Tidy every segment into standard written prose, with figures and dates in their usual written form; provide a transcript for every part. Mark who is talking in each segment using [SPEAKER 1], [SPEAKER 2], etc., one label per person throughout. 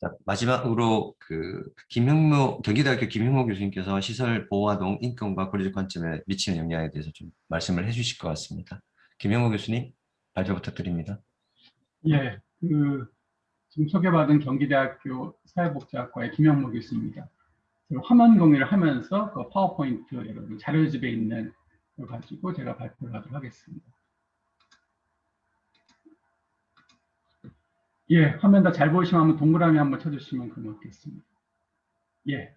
[SPEAKER 1] 자, 마지막으로 김형모 경기대학교 김형모 교수님께서 시설 보호아동 인권과 권리적 관점에 미치는 영향에 대해서 좀 말씀을 해주실 것 같습니다. 김형모 교수님 발표 부탁드립니다.
[SPEAKER 2] 예, 지금 소개받은 경기대학교 사회복지학과의 김형모 교수입니다. 화면 공유를 하면서 그 파워포인트 여러분 자료집에 있는 걸 가지고 제가 발표를 하도록 하겠습니다. 예, 화면 다 잘 보이시면 한번 동그라미 한번 쳐주시면 고맙겠습니다. 예,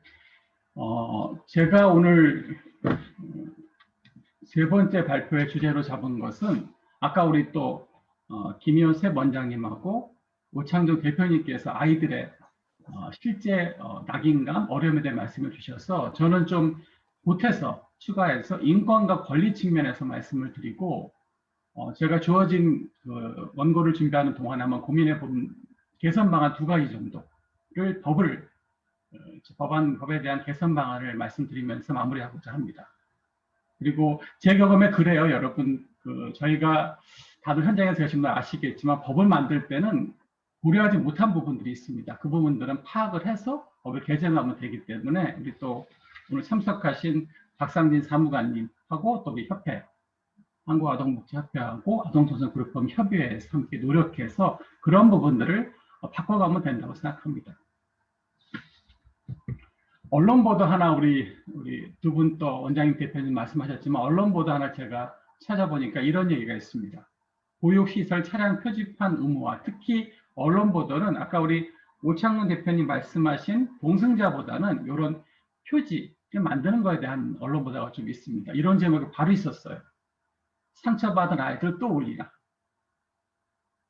[SPEAKER 2] 제가 오늘 세 번째 발표의 주제로 잡은 것은 아까 우리 또 김효셉 원장님하고 오창정 대표님께서 아이들의 실제 낙인감, 어려움에 대해 말씀을 주셔서 저는 좀 보태서 추가해서 인권과 권리 측면에서 말씀을 드리고 제가 주어진 그 원고를 준비하는 동안 한번 고민해 본 개선 방안 두 가지 정도를 법에 대한 개선 방안을 말씀드리면서 마무리하고자 합니다. 그리고 제 경험에 그래요, 여러분. 저희가 다들 현장에서 계신 분 아시겠지만 법을 만들 때는 고려하지 못한 부분들이 있습니다. 그 부분들은 파악을 해서 법을 개정하면 되기 때문에 우리 또 오늘 참석하신 박상진 사무관님하고 또 우리 협회, 한국아동복지협회하고 아동조선그룹법 협의회에서 함께 노력해서 그런 부분들을 바꿔가면 된다고 생각합니다. 언론 보도 하나 우리 두 분 또 원장님 대표님 말씀하셨지만 언론 보도 하나 제가 찾아보니까 이런 얘기가 있습니다. 보육시설 차량 표지판 의무화, 특히 언론 보도는 아까 우리 오창문 대표님 말씀하신 동승자보다는 이런 표지를 만드는 거에 대한 언론 보도가 좀 있습니다. 이런 제목이 바로 있었어요. 상처받은 아이들 또 울리나.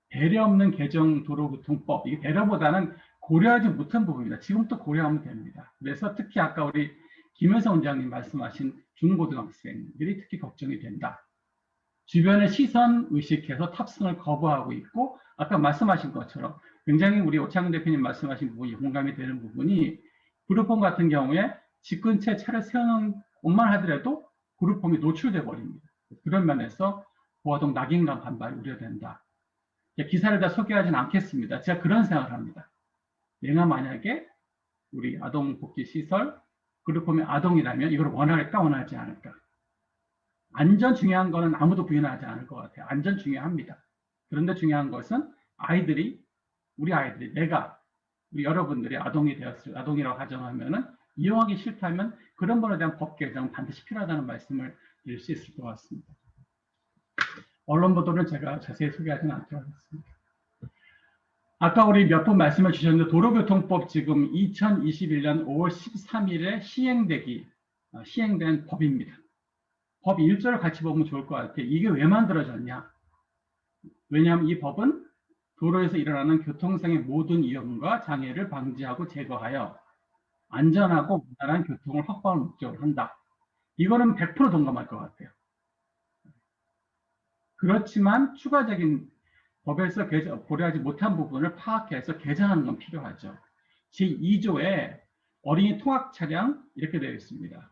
[SPEAKER 2] 배려 없는 개정 도로교통법, 이게 배려보다는 고려하지 못한 부분입니다. 지금부터 고려하면 됩니다. 그래서 특히 아까 우리 김효선 원장님 말씀하신 중고등학생들이 특히 걱정이 된다. 주변의 시선 의식해서 탑승을 거부하고 있고 아까 말씀하신 것처럼 굉장히 우리 오창근 대표님 말씀하신 부분이 공감이 되는 부분이 그룹홈 같은 경우에 집 근처에 차를 세우는 것만 하더라도 그룹홈이 노출돼 버립니다. 그런 면에서 보호아동 낙인감 반발이 우려된다. 기사를 다 소개하지는 않겠습니다. 제가 그런 생각을 합니다. 내가 만약에 우리 아동복지시설 그룹홈의 아동이라면 이걸 원할까 원하지 않을까. 안전 중요한 거는 아무도 부인하지 않을 것 같아요. 안전 중요합니다. 그런데 중요한 것은 우리 아이들이 우리 여러분들이 아동이라고 가정하면은 이용하기 싫다면 그런 거에 대한 법 개정은 반드시 필요하다는 말씀을 드릴 수 있을 것 같습니다. 언론 보도는 제가 자세히 소개하지는 않도록 하겠습니다. 아까 우리 몇 번 말씀해 주셨는데 도로교통법 지금 2021년 5월 13일에 시행된 법입니다. 법 1절을 같이 보면 좋을 것 같아요. 이게 왜 만들어졌냐? 왜냐하면 이 법은 도로에서 일어나는 교통상의 모든 위험과 장애를 방지하고 제거하여 안전하고 무난한 교통을 확보하는 목적으로 한다. 이거는 100% 동감할 것 같아요. 그렇지만 추가적인 법에서 고려하지 못한 부분을 파악해서 개정하는 건 필요하죠. 제2조에 어린이 통학 차량 이렇게 되어 있습니다.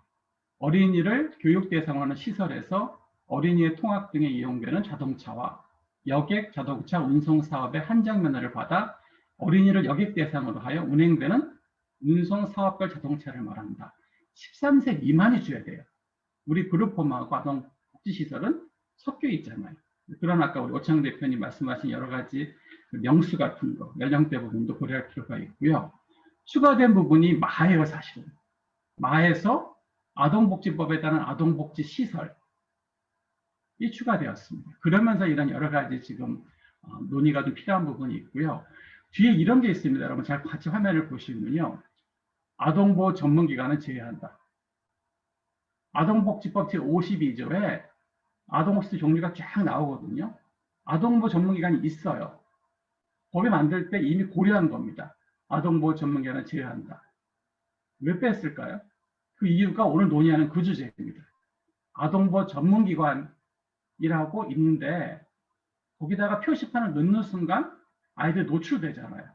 [SPEAKER 2] 어린이를 교육 대상으로 하는 시설에서 어린이의 통학 등에 이용되는 자동차와 여객 자동차 운송 사업의 한정 면허를 받아 어린이를 여객 대상으로 하여 운행되는 운송 사업별 자동차를 말한다. 13세 미만이 줘야 돼요. 우리 그룹홈하고 아동복지시설은 섞여 있잖아요. 그런 아까 우리 오창 대표님 말씀하신 여러 가지 명수 같은 거, 연령대 부분도 고려할 필요가 있고요. 추가된 부분이 마예요, 사실은. 마에서 아동복지법에 따른 아동복지시설이 추가되었습니다. 그러면서 이런 여러 가지 지금 논의가 좀 필요한 부분이 있고요. 뒤에 이런 게 있습니다. 여러분 잘 같이 화면을 보시면요. 아동보호 전문기관은 제외한다. 아동복지법 제52조에 아동복지 종류가 쫙 나오거든요. 아동보호 전문기관이 있어요. 법이 만들 때 이미 고려한 겁니다. 아동보호 전문기관은 제외한다. 왜 뺐을까요? 그 이유가 오늘 논의하는 그 주제입니다. 아동보호 전문기관이라고 있는데 거기다가 표시판을 넣는 순간 아이들 노출되잖아요.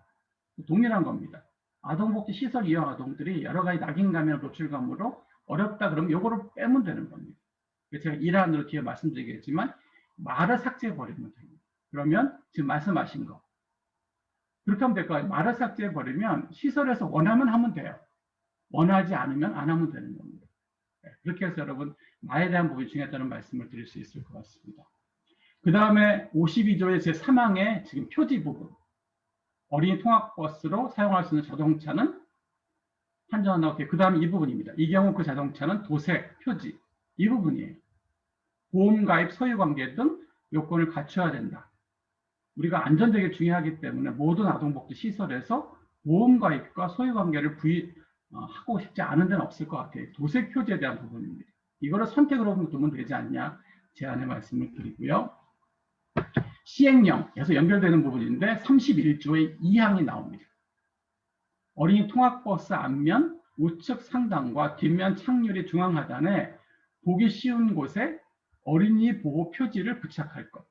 [SPEAKER 2] 동일한 겁니다. 아동복지 시설 이용 아동들이 여러 가지 낙인감이나 노출감으로 어렵다 그러면 이거를 빼면 되는 겁니다. 제가 일환으로 뒤에 말씀드리겠지만 말을 삭제해버리면 됩니다. 그러면 지금 말씀하신 거 그렇게 하면 될 거 아니에요. 말을 삭제해버리면 시설에서 원하면 하면 돼요. 원하지 않으면 안 하면 되는 겁니다. 그렇게 해서 여러분 나에 대한 부분이 중요하다는 말씀을 드릴 수 있을 것 같습니다. 그 다음에 52조의 제3항의 지금 표지 부분, 어린이 통학버스로 사용할 수 있는 자동차는 한정한다고. 그 다음에 이 부분입니다. 이 경우 그 자동차는 도색, 표지, 이 부분이에요. 보험가입, 소유관계 등 요건을 갖춰야 된다. 우리가 안전 되게 중요하기 때문에 모든 아동복지 시설에서 보험가입과 소유관계를 하고 싶지 않은 데는 없을 것 같아요. 도색 표지에 대한 부분입니다. 이거를 선택으로 두면 되지 않냐 제안의 말씀을 드리고요. 시행령에서 연결되는 부분인데 31조의 2항이 나옵니다. 어린이 통학버스 앞면 우측 상단과 뒷면 창유리 중앙 하단에 보기 쉬운 곳에 어린이 보호 표지를 부착할 것.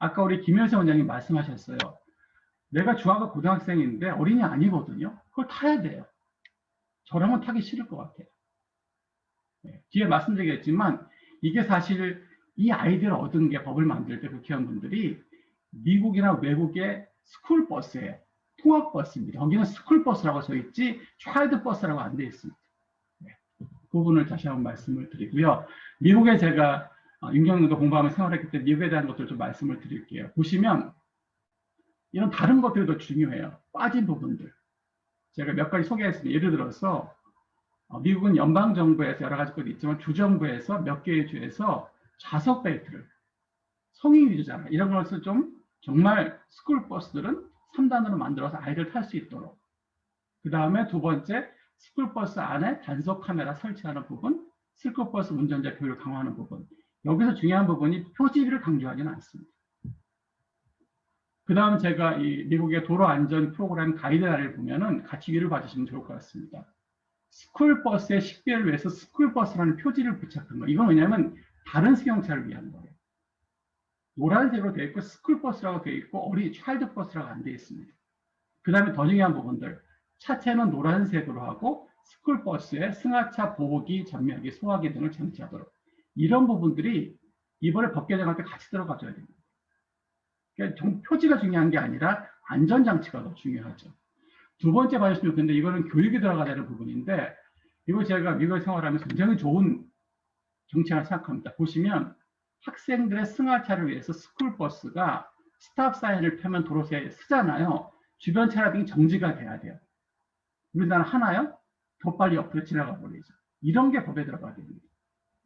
[SPEAKER 2] 아까 우리 김현세 원장님 말씀하셨어요. 내가 중학교 고등학생인데 어린이 아니거든요. 그걸 타야 돼요. 저라면 타기 싫을 것 같아요. 뒤에 말씀드리겠지만 이게 사실 이 아이디어를 얻은 게 법을 만들 때 국회의원분들이 미국이나 외국의 스쿨버스예요. 통학버스입니다. 거기는 스쿨버스라고 써있지 차일드버스라고 안 돼 있습니다. 그 부분을 다시 한번 말씀을 드리고요. 미국에 제가 윤경영도 공부하며 생활했기 때문에 미국에 대한 것들을 좀 말씀을 드릴게요. 보시면 이런 다른 것들도 중요해요. 빠진 부분들. 제가 몇 가지 소개했습니다. 예를 들어서 미국은 연방정부에서 여러 가지 것도 있지만 주정부에서 몇 개의 주에서 좌석 벨트를 성인 위주잖아요. 이런 것을 좀 정말 스쿨버스들은 3단으로 만들어서 아이들 탈 수 있도록. 그 다음에 두 번째, 스쿨버스 안에 단속 카메라 설치하는 부분, 스쿨버스 운전자 교육을 강화하는 부분. 여기서 중요한 부분이 표지를 강조하지는 않습니다. 그 다음 제가 이 미국의 도로안전 프로그램 가이드라인을 보면은 같이 위를 봐주시면 좋을 것 같습니다. 스쿨버스의 식별을 위해서 스쿨버스라는 표지를 부착한 거. 이건 왜냐하면 다른 승용차를 위한 거예요. 노란색으로 되어 있고 스쿨버스라고 되어 있고 차일드버스라고 안 되어 있습니다. 그 다음에 더 중요한 부분들. 차체는 노란색으로 하고 스쿨버스에 승하차 보호기, 전면기, 소화기 등을 장치하도록. 이런 부분들이 이번에 법 개정할 때 같이 들어가줘야 됩니다. 그러니까 표지가 중요한 게 아니라 안전장치가 더 중요하죠. 두 번째 봐주시면 근데 이거는 교육이 들어가야 되는 부분인데 이거 제가 미국에 생활하면서 굉장히 좋은 정책을 생각합니다. 보시면 학생들의 승하차를 위해서 스쿨버스가 스탑 사인을 펴면 도로에 쓰잖아요. 주변 차량이 정지가 돼야 돼요. 우리나라 하나요? 더 빨리 옆으로 지나가 버리죠. 이런 게 법에 들어가야 됩니다.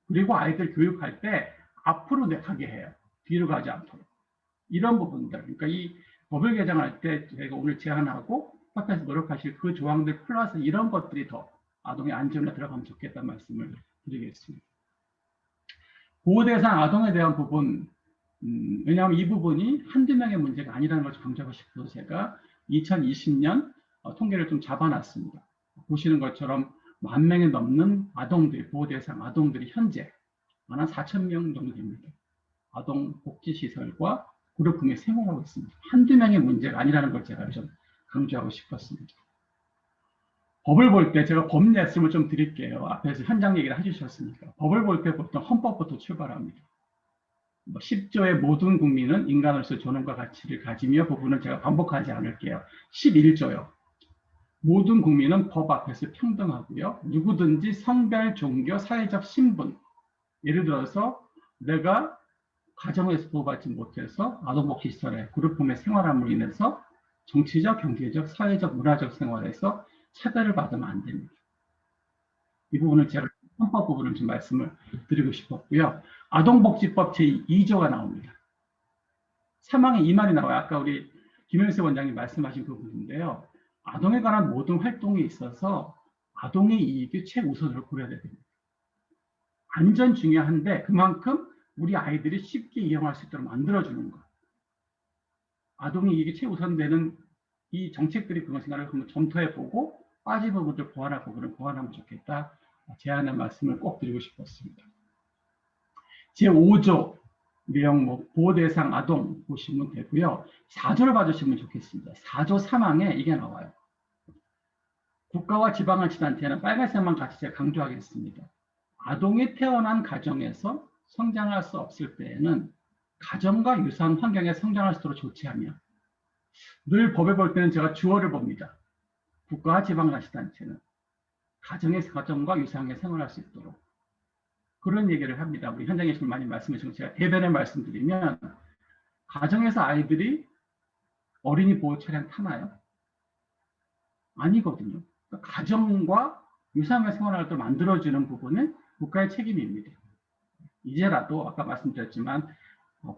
[SPEAKER 2] 그리고 아이들 교육할 때 앞으로 가게 해요. 뒤로 가지 않도록. 이런 부분들. 그러니까 이 법을 개정할 때 저희가 오늘 제안하고 협회에서 노력하실 그 조항들 플러스 이런 것들이 더 아동의 안전에 들어가면 좋겠다는 말씀을 드리겠습니다. 보호대상 아동에 대한 부분, 왜냐하면 이 부분이 한두 명의 문제가 아니라는 것을 강조하고 싶어서 제가 2020년 통계를 좀 잡아놨습니다. 보시는 것처럼 10,000명이 넘는 아동들, 보호대상 아동들이 현재 한 4,000명 정도 됩니다. 아동복지시설과 그룹품에 생활하고 있습니다. 한두 명의 문제가 아니라는 걸 제가 좀 강조하고 싶었습니다. 법을 볼 때 제가 법 말씀을 좀 드릴게요. 앞에서 현장 얘기를 해주셨으니까. 법을 볼 때 보통 헌법부터 출발합니다. 10조의 모든 국민은 인간으로서 존엄과 가치를 가지며 부분은 제가 반복하지 않을게요. 11조요. 모든 국민은 법 앞에서 평등하고요. 누구든지 성별, 종교, 사회적 신분. 예를 들어서 내가 가정에서 보호받지 못해서 아동복지시설에 그룹홈에 생활함으로 인해서 정치적, 경제적, 사회적, 문화적 생활에서 차별을 받으면 안 됩니다. 이 부분을 제가 헌법 부분을 좀 말씀을 드리고 싶었고요. 아동복지법 제2조가 나옵니다. 사망의 이 말이 나와요. 아까 우리 김현세 원장님 말씀하신 그 부분인데요. 아동에 관한 모든 활동에 있어서 아동의 이익이 최우선으로 고려해야 됩니다. 안전 중요한데 그만큼 우리 아이들이 쉽게 이용할 수 있도록 만들어주는 것. 아동의 이익이 최우선되는 이 정책들이 그런 생각을 한번 검토해보고 빠진 부분들 보완하고 그런 보완하면 좋겠다. 제안의 말씀을 꼭 드리고 싶었습니다. 제5조 내용 보호대상 아동 보시면 되고요. 4조를 봐주시면 좋겠습니다. 4조 3항에 이게 나와요. 국가와 지방자치단체는 빨간색만 같이 제가 강조하겠습니다. 아동이 태어난 가정에서 성장할 수 없을 때에는 가정과 유사한 환경에 성장할 수 있도록 조치하며 늘 법에 볼 때는 제가 주어를 봅니다. 국가와 지방자치단체는 가정과 유사하게 생활할 수 있도록 그런 얘기를 합니다. 우리 현장에 계신 많이 말씀해 주시고 제가 대변에 말씀드리면 가정에서 아이들이 어린이 보호 차량 타나요? 아니거든요. 그러니까 가정과 유사하게 생활할 때 만들어주는 부분은 국가의 책임입니다. 이제라도 아까 말씀드렸지만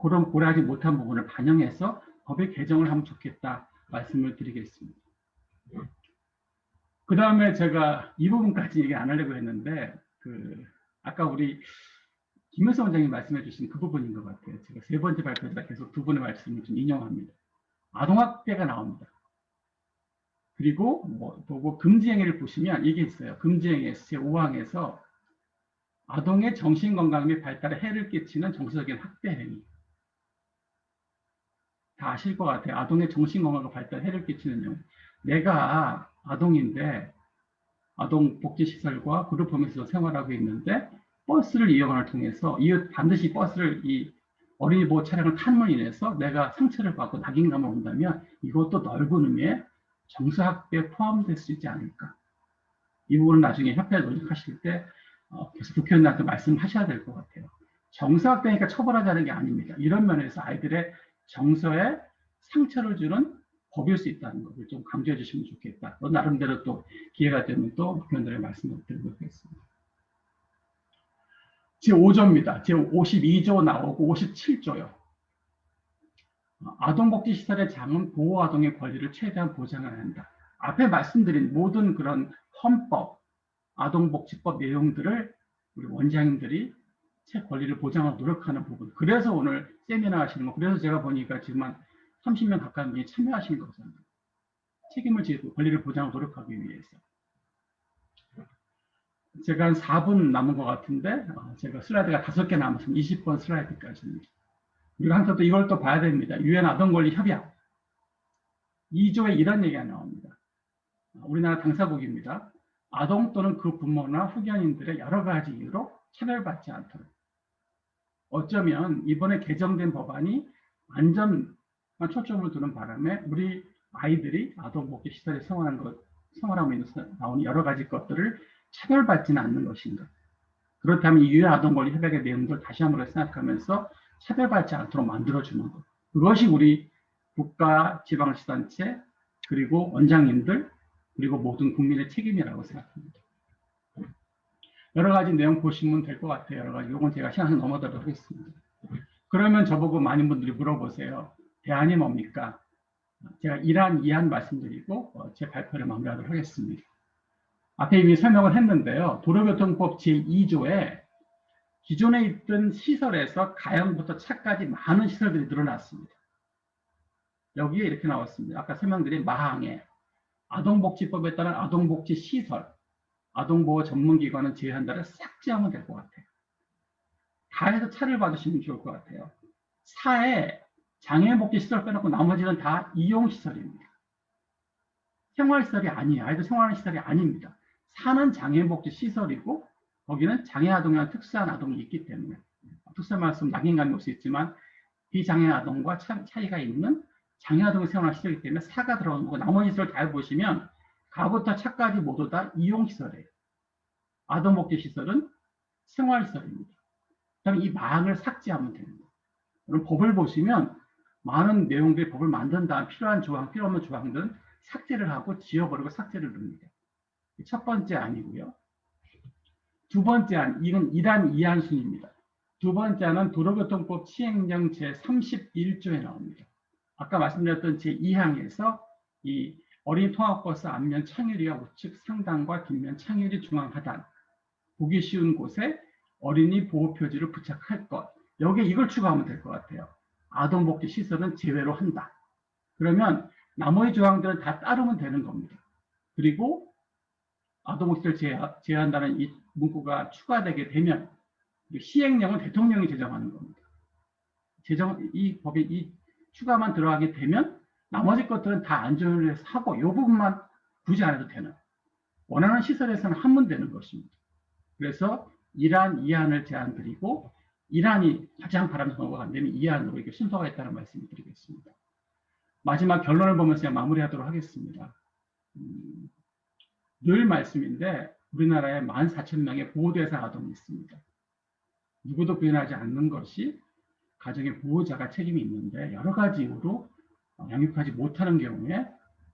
[SPEAKER 2] 그런 고려하지 못한 부분을 반영해서 법의 개정을 하면 좋겠다 말씀을 드리겠습니다. 그 다음에 제가 이 부분까지 얘기 안 하려고 했는데 아까 우리 김효성 원장님 말씀해 주신 그 부분인 것 같아요. 제가 세 번째 발표자 계속 두 분의 말씀을 좀 인용합니다. 아동학대가 나옵니다. 그리고 보고 금지행위를 보시면 이게 있어요. 금지행위에서 제5항에서 아동의 정신건강 및 발달에 해를 끼치는 정서적인 학대 행위. 다 아실 것 같아요. 아동의 정신건강과 발달에 해를 끼치는 행위. 내가 아동인데 아동복지시설과 그룹홈에서 생활하고 있는데 버스를 이용을 통해서 반드시 버스를 이 어린이 보호 차량을 탄으로 인해서 내가 상처를 받고 낙인감을 온다면 이것도 넓은 의미의 정서학대에 포함될 수 있지 않을까. 이 부분은 나중에 협회에 논의하실 때 계속 국회의원들한테 말씀하셔야 될 것 같아요. 정서학대니까 처벌하자는 게 아닙니다. 이런 면에서 아이들의 정서에 상처를 주는 법일 수 있다는 것을 좀 강조해 주시면 좋겠다. 나름대로 또 기회가 되면 또 국회의원들의 말씀을 드리도록 하겠습니다. 제5조입니다. 제52조 나오고 57조요. 아동복지시설의 장은 보호아동의 권리를 최대한 보장해야 한다. 앞에 말씀드린 모든 그런 헌법, 아동복지법 내용들을 우리 원장님들이 제 권리를 보장하고 노력하는 부분. 그래서 오늘 세미나 하시는 거. 그래서 제가 보니까 지금 한 30명 가까운 분이 참여하신 거잖아요. 책임을 지고 권리를 보장하고 노력하기 위해서. 제가 한 4분 남은 것 같은데 제가 슬라이드가 5개 남아서 20번 슬라이드까지입니다. 우리가 항상 또 이걸 또 봐야 됩니다. 유엔 아동권리 협약 2조에 이런 얘기가 나옵니다. 우리나라 당사국입니다. 아동 또는 그 부모나 후견인들의 여러 가지 이유로 차별받지 않도록. 어쩌면 이번에 개정된 법안이 안전만 초점을 두는 바람에 우리 아이들이 아동복지시설에 생활함으로써 나오는 여러 가지 것들을 차별받지는 않는 것인가. 그렇다면 이 유엔 아동권리 협약의 내용들 다시 한번 생각하면서 차별받지 않도록 만들어주는 것. 그것이 우리 국가, 지방시단체, 그리고 원장님들, 그리고 모든 국민의 책임이라고 생각합니다. 여러 가지 내용 보시면 될 것 같아요. 여러 가지. 이건 제가 시간을 넘어가도록 하겠습니다. 그러면 저보고 많은 분들이 물어보세요. 대안이 뭡니까? 제가 1안, 2안 말씀드리고 제 발표를 마무리하도록 하겠습니다. 앞에 이미 설명을 했는데요. 도로교통법 제2조에 기존에 있던 시설에서 가형부터 차까지 많은 시설들이 늘어났습니다. 여기에 이렇게 나왔습니다. 아까 설명드린 마항에 아동복지법에 따른 아동복지시설, 아동보호 전문기관은 제외한다를 삭제하면 될 것 같아요. 다 해서 차를 받으시면 좋을 것 같아요. 4에 장애인복지시설 빼놓고 나머지는 다 이용시설입니다. 생활시설이 아니에요. 아이들 생활하는 시설이 아닙니다. 4는 장애인복지시설이고 거기는 장애아동이나 특수한 아동이 있기 때문에 특수한 말씀 낙인감이 올 수 있지만 비장애아동과 차이가 있는 장애아동의 생활하는 시설이기 때문에 4가 들어오는 거고 나머지 시설 잘 보시면 가부터 차까지 모두 다 이용시설이에요. 아동복지시설은 생활시설입니다. 그다음에 이 망을 삭제하면 됩니다. 그럼 법을 보시면 많은 내용들이 법을 만든 다음 필요한 조항, 필요 없는 조항들은 삭제를 하고 지워버리고 삭제를 누릅니다. 첫 번째 안이고요. 두 번째 안, 이건 1안, 2안 순입니다. 두 번째 안은 도로교통법 시행령 제31조에 나옵니다. 아까 말씀드렸던 제2항에서 이 어린이 통학버스 앞면 창유리와 우측 상단과 뒷면 창유리 중앙 하단, 보기 쉬운 곳에 어린이 보호 표지를 부착할 것. 여기에 이걸 추가하면 될 것 같아요. 아동복지 시설은 제외로 한다. 그러면 나머지 조항들은 다 따르면 되는 겁니다. 그리고 아동복지를 제외한다는 이 문구가 추가되게 되면 시행령은 대통령이 제정하는 겁니다. 이 법에 이 추가만 들어가게 되면 나머지 것들은 다 안전을 해서 하고 이 부분만 굳이 안 해도 되는 원하는 시설에서는 하면 되는 것입니다. 그래서 1안, 2안을 1안이 가장 바람직한 거가 안 되면 2안으로 이렇게 순서가 있다는 말씀을 드리겠습니다. 마지막 결론을 보면서 그냥 마무리하도록 하겠습니다. 음, 늘 말씀인데 우리나라에 14,000명의 보호대상 아동이 있습니다. 누구도 부인하지 않는 것이 가정의 보호자가 책임이 있는데 여러 가지 이유로 양육하지 못하는 경우에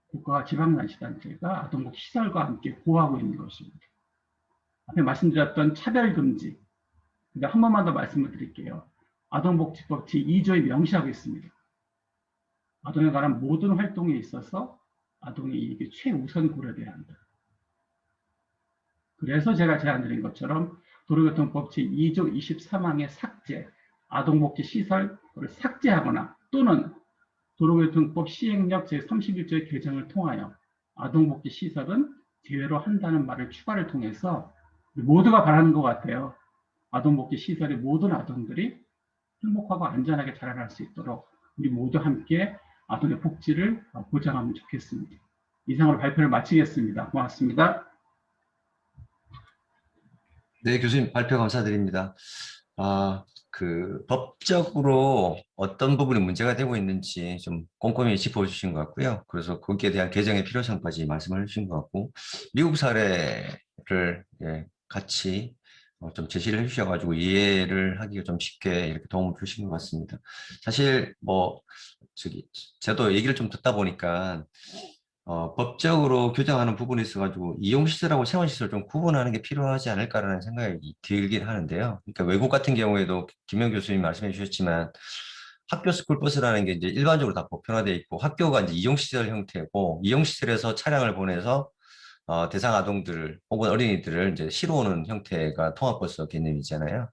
[SPEAKER 2] 국가와 지방자치단체가 아동복 시설과 함께 보호하고 있는 것입니다. 앞에 말씀드렸던 차별금지, 한 번만 더 말씀을 드릴게요. 아동복지법 제2조에 명시하고 있습니다. 아동에 관한 모든 활동에 있어서 아동의 이익이 최우선 고려돼야 한다. 그래서 제가 제안드린 것처럼 도로교통법 제2조 23항의 삭제, 아동복지 시설을 삭제하거나 또는 도로교통법 시행령 제31조의 개정을 통하여 아동복지 시설은 제외로 한다는 말을 추가를 통해서 모두가 바라는 것 같아요. 아동복지 시설의 모든 아동들이 행복하고 안전하게 자라날 수 있도록 우리 모두 함께 아동의 복지를 보장하면 좋겠습니다. 이상으로 발표를 마치겠습니다. 고맙습니다.
[SPEAKER 1] 네, 교수님 발표 감사드립니다. 법적으로 어떤 부분이 문제가 되고 있는지 좀 꼼꼼히 짚어주신 것 같고요. 그래서 거기에 대한 개정의 필요성까지 말씀을 해주신 것 같고, 미국 사례를 같이 좀 제시를 해주셔가지고 이해를 하기가 좀 쉽게 이렇게 도움을 주신 것 같습니다. 사실 저도 얘기를 좀 듣다 보니까 법적으로 규정하는 부분이 있어가지고 이용시설하고 생활시설 좀 구분하는 게 필요하지 않을까라는 생각이 들긴 하는데요. 그러니까 외국 같은 경우에도 김명 교수님 말씀해 주셨지만 학교 스쿨버스라는 게 이제 일반적으로 다 보편화되어 있고 학교가 이제 이용시설 형태고 이용시설에서 차량을 보내서 대상 아동들 혹은 어린이들을 이제 실어오는 형태가 통합버스 개념이잖아요.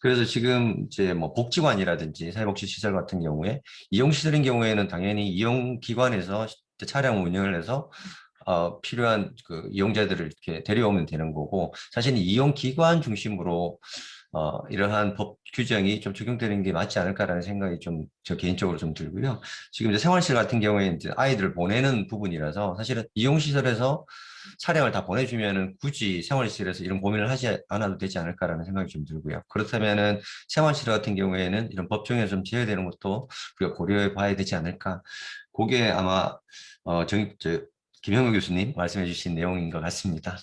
[SPEAKER 1] 그래서 지금 이제 뭐 복지관이라든지 사회복지시설 같은 경우에 이용시설인 경우에는 당연히 이용기관에서 차량 운영을 해서 필요한 그 이용자들을 이렇게 데려오면 되는 거고 사실 이용기관 중심으로 이러한 법 규정이 좀 적용되는 게 맞지 않을까라는 생각이 좀 저 개인적으로 좀 들고요. 지금 이제 생활실 같은 경우에 이제 아이들을 보내는 부분이라서 사실은 이용시설에서 차량을 다 보내주면은 굳이 생활시설에서 이런 고민을 하지 않아도 되지 않을까라는 생각이 좀 들고요. 그렇다면은 생활시설 같은 경우에는 이런 법정에 좀 제외되는 것도 우리가 고려해 봐야 되지 않을까. 그게 아마 김형우 교수님 말씀해 주신 내용인 것 같습니다.